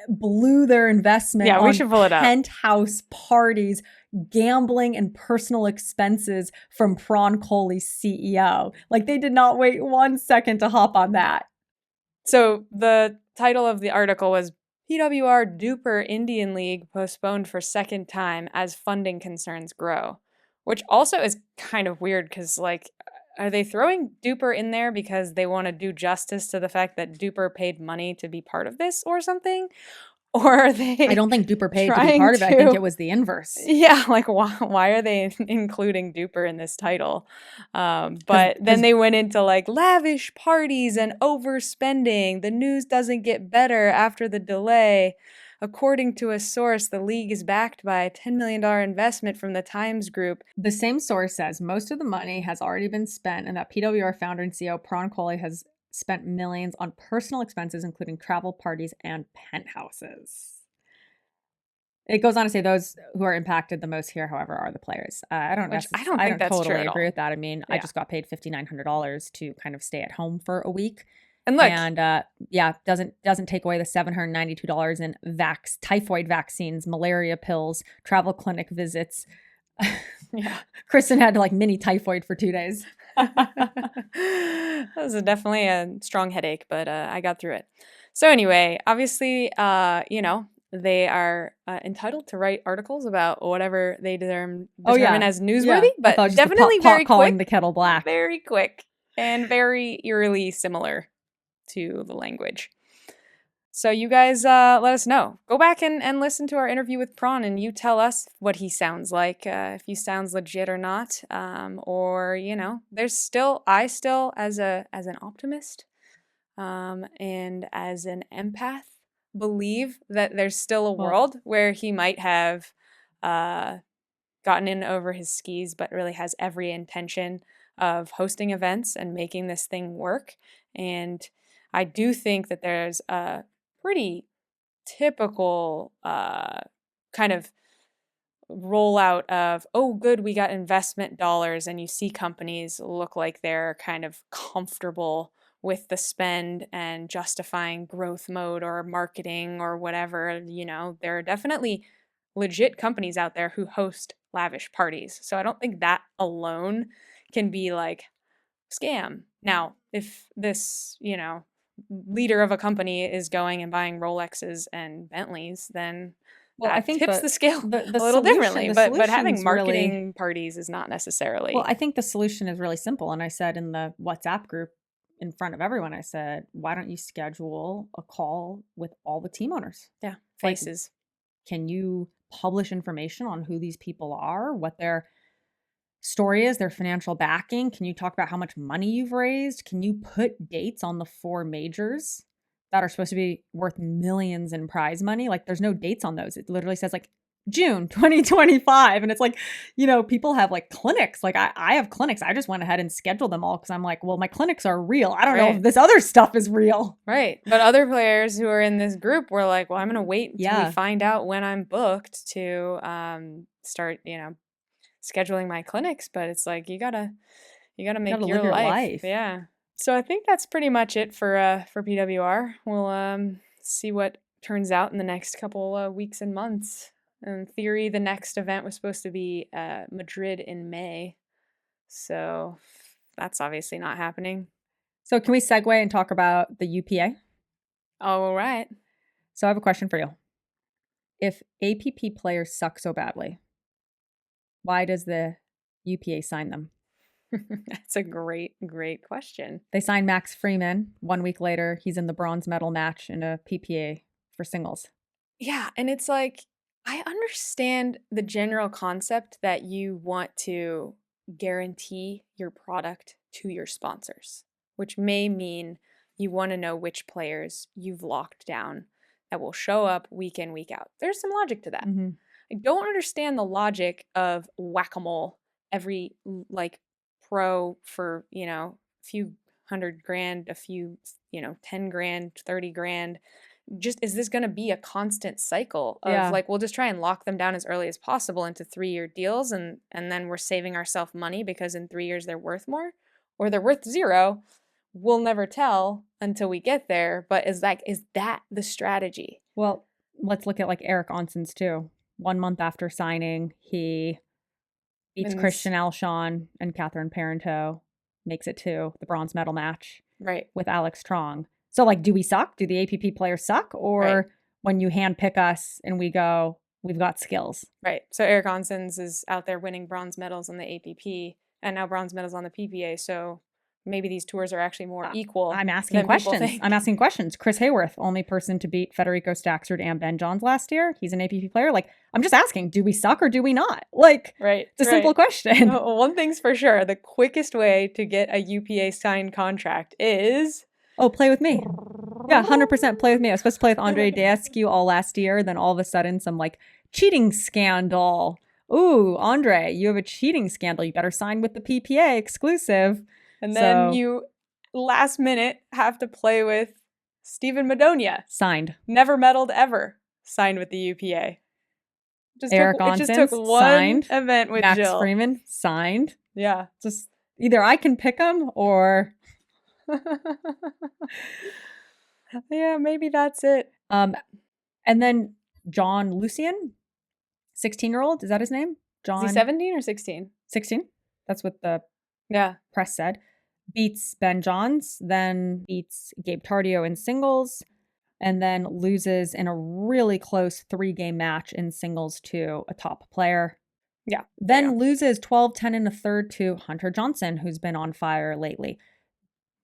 blew their investment on we should pull it up. Penthouse Parties, gambling and personal expenses from Prawn Coley's CEO. Like, they did not wait 1 second to hop on that. So the title of the article was PWR Duper Indian League postponed for second time as funding concerns grow, which also is kind of weird because, like, are they throwing Duper in there because they want to do justice to the fact that Duper paid money to be part of this or something? Or are they I don't think Duper paid to be part of it. I think it was the inverse. Yeah, like why are they including Duper in this title? But then they went into like lavish parties and overspending. The news doesn't get better after the delay. According to a source, the league is backed by a $10 million investment from the Times Group. The same source says most of the money has already been spent, and that PWR founder and CEO Prawn Coley has spent millions on personal expenses, including travel, parties, and penthouses. It goes on to say those who are impacted the most here, however, are the players. I don't totally agree with that. I mean, I just got paid $5,900 to kind of stay at home for a week. And look, doesn't take away the $792 in typhoid vaccines, malaria pills, travel clinic visits. Yeah, Kristin had like mini typhoid for 2 days. That was definitely a strong headache, but I got through it. So anyway, obviously, they are entitled to write articles about whatever they determine as newsworthy, but definitely very calling quick, the kettle black, very quick, and very eerily similar to the language. So you guys let us know. Go back and listen to our interview with Prawn, and you tell us what he sounds like, if he sounds legit or not. Or, I still as an optimist and as an empath, believe that there's still a world where he might have gotten in over his skis, but really has every intention of hosting events and making this thing work. And I do think that there's a pretty typical kind of rollout of, oh, good, we got investment dollars, and you see companies look like they're kind of comfortable with the spend and justifying growth mode or marketing or whatever. You know, there are definitely legit companies out there who host lavish parties. So I don't think that alone can be like scam. Now, if this, you know, leader of a company is going and buying Rolexes and Bentleys, then I think tips the scale a little differently. But having marketing parties is not necessarily. Well, I think the solution is really simple. And I said in the WhatsApp group in front of everyone, I said, why don't you schedule a call with all the team owners? Yeah, faces. Like, can you publish information on who these people are, what their story is, their financial backing? Can you talk about how much money you've raised? Can you put dates on the 4 majors that are supposed to be worth millions in prize money? Like, there's no dates on those. It literally says like June 2025. And it's like, you know, people have like clinics. Like I have clinics. I just went ahead and scheduled them all because I'm like, well, my clinics are real. I don't know if this other stuff is real. Right. But other players who are in this group were like, well, I'm going to wait until we find out when I'm booked to start, you know, scheduling my clinics. But it's like, you gotta make your life. Yeah. So I think that's pretty much it for PWR. We'll see what turns out in the next couple weeks and months. In theory, the next event was supposed to be Madrid in May. So that's obviously not happening. So can we segue and talk about the UPA? All right. So I have a question for you. If APP players suck so badly, why does the UPA sign them? That's a great question. They signed Max Freeman. 1 week later, he's in the bronze medal match in a PPA for singles. Yeah, and it's like, I understand the general concept that you want to guarantee your product to your sponsors, which may mean you want to know which players you've locked down that will show up week in, week out. There's some logic to that. Mm-hmm. I don't understand the logic of whack-a-mole every like pro for, you know, a few $100,000, a few, you know, 10 grand, 30 grand. Just, is this going to be a constant cycle of like, we'll just try and lock them down as early as possible into 3-year deals, and then we're saving ourselves money because in 3 years they're worth more, or they're worth zero? We'll never tell until we get there. But is that the strategy? Well, let's look at like Eric Onson's too. 1 month after signing, he beats Christian Alshon and Catherine Parenteau, makes it to the bronze medal match with Alex Trong. So, like, do we suck? Do the APP players suck? Or when you handpick us and we go, we've got skills? Right. So Eric Onson's is out there winning bronze medals on the APP and now bronze medals on the PPA. So maybe these tours are actually more equal. I'm asking questions. Chris Hayworth, only person to beat Federico Staxford and Ben Johns last year. He's an APP player. Like, I'm just asking, do we suck or do we not? Like, it's a simple question. One thing's for sure. The quickest way to get a UPA signed contract is... Oh, play with me. Yeah, 100% play with me. I was supposed to play with Andre Daescu all last year. Then all of a sudden, some like cheating scandal. Ooh, Andre, you have a cheating scandal. You better sign with the PPA exclusive. And then you, last minute, have to play with Stephen Madonia. Signed. Never medaled ever. Signed with the UPA. Eric Onsons, it just took one signed. Event with Max Jill. Freeman, signed. Yeah. Just either I can pick them or... Yeah, maybe that's it. And then John Lucian, 16-year-old, is that his name? John. Is he 17 or 16? 16. That's what the press said. Beats Ben Johns, then beats Gabe Tardio in singles, and then loses in a really close 3-game match in singles to a top player. Yeah. Then loses 12-10 in a third to Hunter Johnson, who's been on fire lately.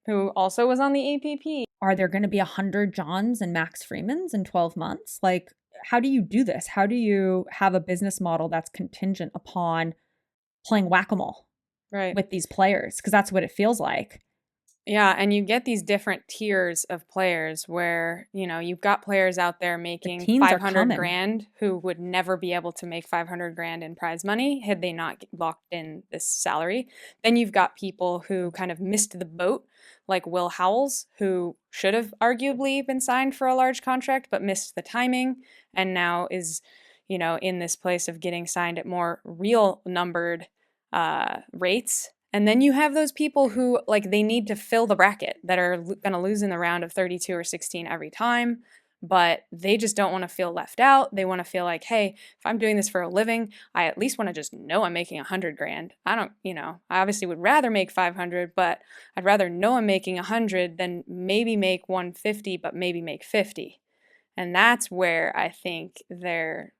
Who also was on the APP. Are there going to be 100 Johns and Max Freemans in 12 months? Like, how do you do this? How do you have a business model that's contingent upon playing whack-a-mole with these players? Because that's what it feels like. Yeah, and you get these different tiers of players where, you've got players out there making teams are 500 coming. grand who would never be able to make 500 grand in prize money had they not locked in this salary. Then you've got people who kind of missed the boat, like Will Howells, who should have arguably been signed for a large contract but missed the timing and now is, in this place of getting signed at more real numbered rates. And then you have those people who, like, they need to fill the bracket that are going to lose in the round of 32 or 16 every time, but they just don't want to feel left out. They want to feel like, hey, if I'm doing this for a living, I at least want to just know I'm making 100 grand. I don't, I obviously would rather make 500, but I'd rather know I'm making 100 than maybe make 150, but maybe make 50. And that's where I think their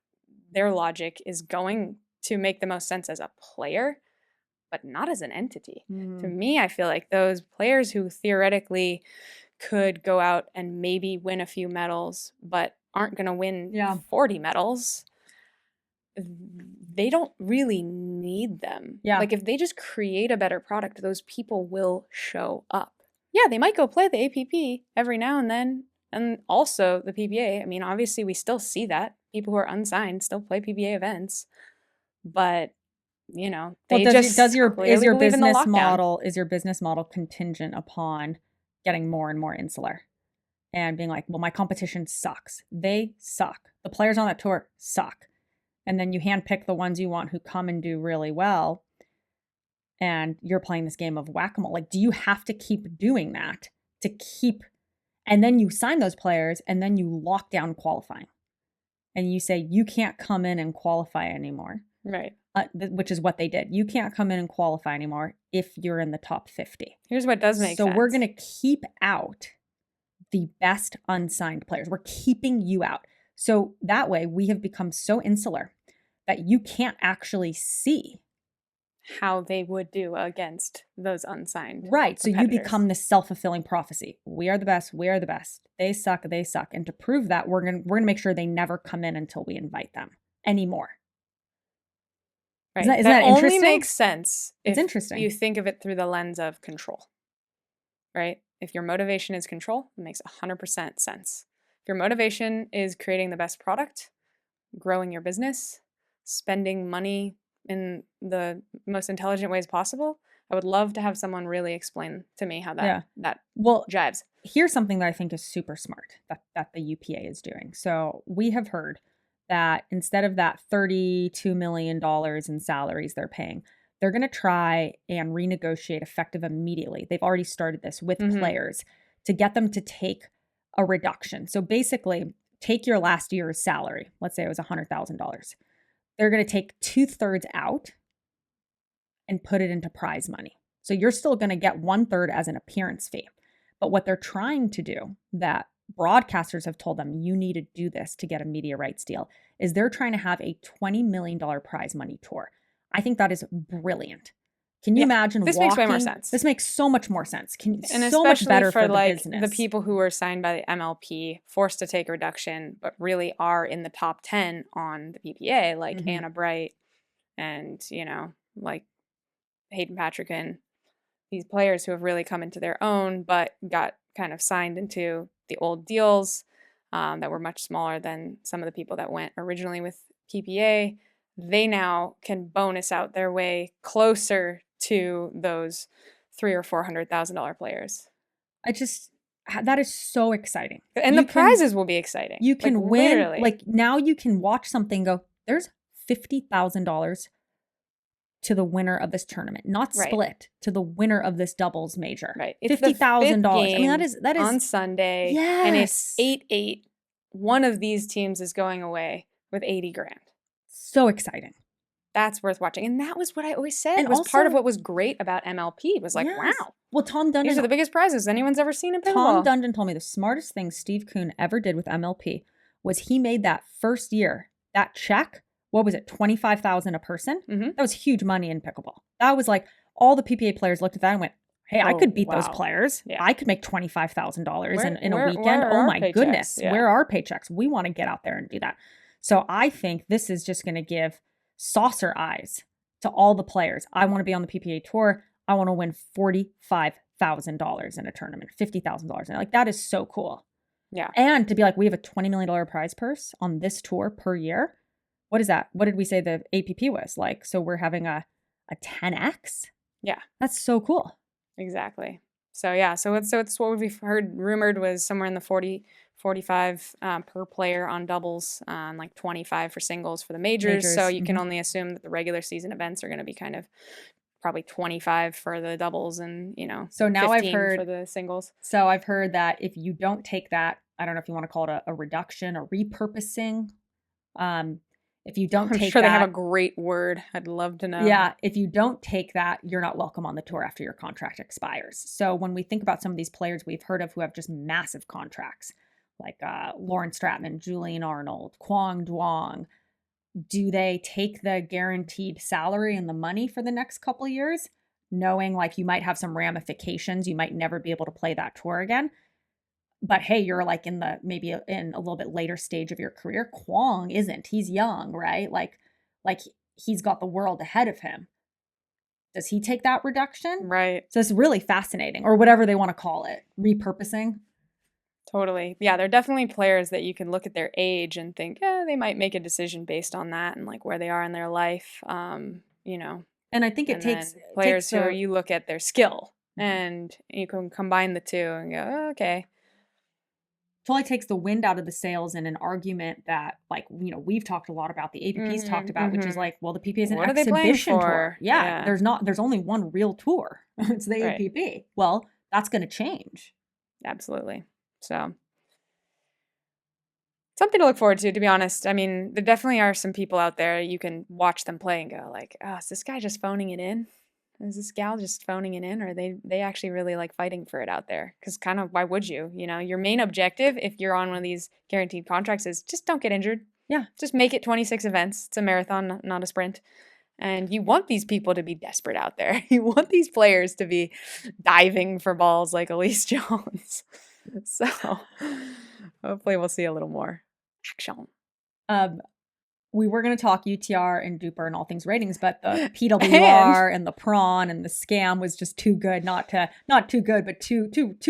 logic is going to make the most sense as a player, but not as an entity. To me, I feel like those players who theoretically could go out and maybe win a few medals, but aren't going to win 40 medals, they don't really need them. Yeah. Like, if they just create a better product, those people will show up. Yeah, they might go play the APP every now and then, and also the PBA. I mean, obviously, we still see that. People who are unsigned still play PBA events, but they is your business lockdown. model contingent upon getting more and more insular and being like, well, my competition sucks. They suck. The players on that tour suck. And then you handpick the ones you want who come and do really well. And you're playing this game of whack-a-mole. Like, do you have to keep doing that to keep, and then you sign those players and then you lock down qualifying and you say, you can't come in and qualify anymore. Right. Which is what they did. You can't come in and qualify anymore if you're in the top 50. Here's what does make sense. So we're going to keep out the best unsigned players. We're keeping you out. So that way we have become so insular that you can't actually see how they would do against those unsigned. Right. So you become this self-fulfilling prophecy. We are the best. We are the best. They suck. They suck. And to prove that, we're going to make sure they never come in until we invite them anymore. Right. Isn't that interesting? Only makes sense. It's interesting. You think of it through the lens of control, right? If your motivation is control, it makes 100% sense. If your motivation is creating the best product, growing your business, spending money in the most intelligent ways possible, I would love to have someone really explain to me how that jives. Here's something that I think is super smart that the UPA is doing. So we have heard that instead of that $32 million in salaries they're paying, they're going to try and renegotiate effective immediately. They've already started this with players to get them to take a reduction. So basically, take your last year's salary. Let's say it was $100,000. They're going to take 2/3 out and put it into prize money. So you're still going to get 1/3 as an appearance fee. But what they're trying to do, that broadcasters have told them you need to do this to get a media rights deal, is they're trying to have a $20 million prize money tour. I think that is brilliant. Can you imagine? This makes way more sense. This makes so much more sense. And so much better for the like business. The people who are signed by the MLP, forced to take a reduction, but really are in the top 10 on the PPA, like Anna Bright and, like Hayden Patrick and these players who have really come into their own, but got kind of signed into the old deals that were much smaller than some of the people that went originally with PPA. They now can bonus out their way closer to those $300,000 or $400,000 players. That is so exciting. And the prizes will be exciting. You can win. Literally. Like, now you can watch something go, there's $50,000 to the winner of this tournament, not split, to the winner of this doubles major. Right. $50,000. I mean, that is on Sunday. Yes. And it's 8-8. One of these teams is going away with $80,000. So exciting. That's worth watching. And that was what I always said. And it was also, part of what was great about MLP. Was like, wow. Well, Tom Dundon. These are the biggest prizes anyone's ever seen in pickleball. Tom Dundon told me the smartest thing Steve Kuhn ever did with MLP was he made that first year, that check, what was it, $25,000 a person? That was huge money in pickleball. That was like, all the PPA players looked at that and went, hey, I could beat those players. Yeah. I could make $25,000 in a weekend. Oh my goodness. Yeah. Where are paychecks? We want to get out there and do that. So I think this is just going to give saucer eyes to all the players. I want to be on the PPA tour. I want to win $45,000. $100,000 in a tournament, $50,000. And like, that is so cool. Yeah. And to be like, we have a $20 million prize purse on this tour per year. What is that? What did we say the APP was like? So we're having a 10X. Yeah. That's so cool. Exactly. So yeah, so it's what we've heard rumored was somewhere in the 40, 45 per player on doubles, like 25 for singles for the majors. So you can only assume that the regular season events are going to be kind of probably 25 for the doubles and, so now 15 I've heard for the singles. So I've heard that if you don't take that, I don't know if you want to call it a reduction or repurposing. If you don't take sure that, they have a great word. I'd love to know. Yeah. If you don't take that, you're not welcome on the tour after your contract expires. So when we think about some of these players we've heard of who have just massive contracts, like Lauren Stratman, Julian Arnold, Kwang Duong, do they take the guaranteed salary and the money for the next couple of years, knowing like you might have some ramifications, you might never be able to play that tour again? But hey, you're like maybe in a little bit later stage of your career. Kwang isn't. He's young, right? Like he's got the world ahead of him. Does he take that reduction? Right. So it's really fascinating, or whatever they want to call it, repurposing. Totally. Yeah, they're definitely players that you can look at their age and think, yeah, they might make a decision based on that and like where they are in their life. And I think it takes players who you look at their skill and you can combine the two and go, oh, okay. Totally takes the wind out of the sails in an argument that, like, we've talked a lot about, the APP's talked about, which is like, well, the PPA is an exhibition tour. Yeah, there's only one real tour. It's the APP. Well, that's going to change. Absolutely. So something to look forward to be honest. I mean, there definitely are some people out there you can watch them play and go like, oh, is this guy just phoning it in? Is this gal just phoning it in, or they actually really like fighting for it out there? Because kind of, why would you? Your main objective, if you're on one of these guaranteed contracts, is just don't get injured. Yeah. Just make it 26 events. It's a marathon, not a sprint. And you want these people to be desperate out there. You want these players to be diving for balls like Elise Jones. So hopefully we'll see a little more action. We were going to talk UTR and Duper and all things ratings, but the PWR and the prawn and the scam was just too good, not too good, but too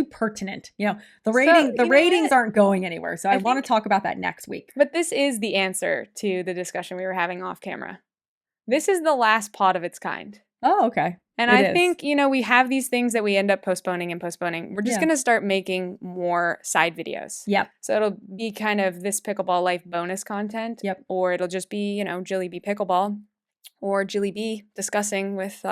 pertinent. The ratings aren't going anywhere. So I want to talk about that next week. But this is the answer to the discussion we were having off camera. This is the last pod of its kind. Oh, okay. And I think, we have these things that we end up postponing. We're just going to start making more side videos. Yep. So it'll be kind of this Pickleball Life bonus content. Yep. Or it'll just be, Jilly B Pickleball or Jilly B discussing with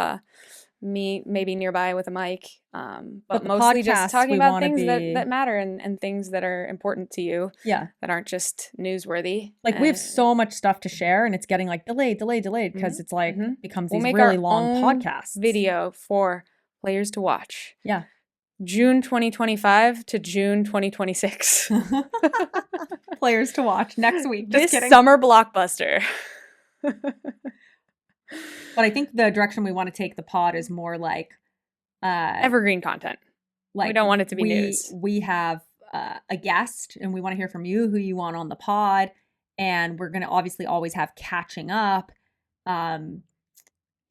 me maybe nearby with a mic. But mostly just talking about things that matter and things that are important to you. Yeah. That aren't just newsworthy. Like we have so much stuff to share and it's getting like delayed because it's like becomes these really long podcasts. Video for players to watch. Yeah. June 2025 to June 2026. Players to watch next week. Just kidding. Summer blockbuster. But I think the direction we want to take the pod is more like evergreen content. Like we don't want it to be news. We have a guest and we want to hear from you who you want on the pod. And we're going to obviously always have catching up. And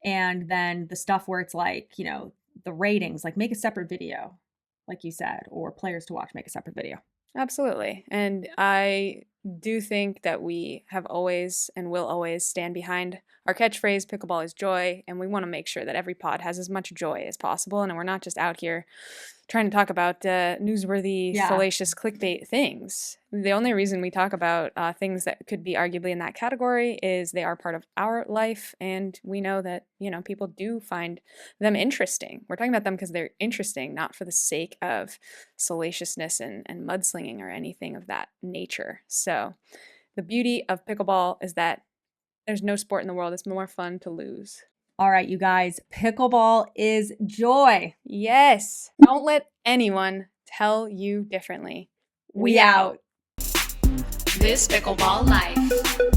then the stuff where it's like, the ratings, like make a separate video, like you said, or players to watch, make a separate video. Absolutely. And I do think that we have always and will always stand behind our catchphrase, pickleball is joy. And we want to make sure that every pod has as much joy as possible. And we're not just out here trying to talk about newsworthy, salacious clickbait things. The only reason we talk about things that could be arguably in that category is they are part of our life. And we know that, people do find them interesting. We're talking about them because they're interesting, not for the sake of salaciousness and mudslinging or anything of that nature. So the beauty of pickleball is that there's no sport in the world that's more fun to lose. All right, you guys, pickleball is joy. Yes. Don't let anyone tell you differently. We out. This Pickleball Life.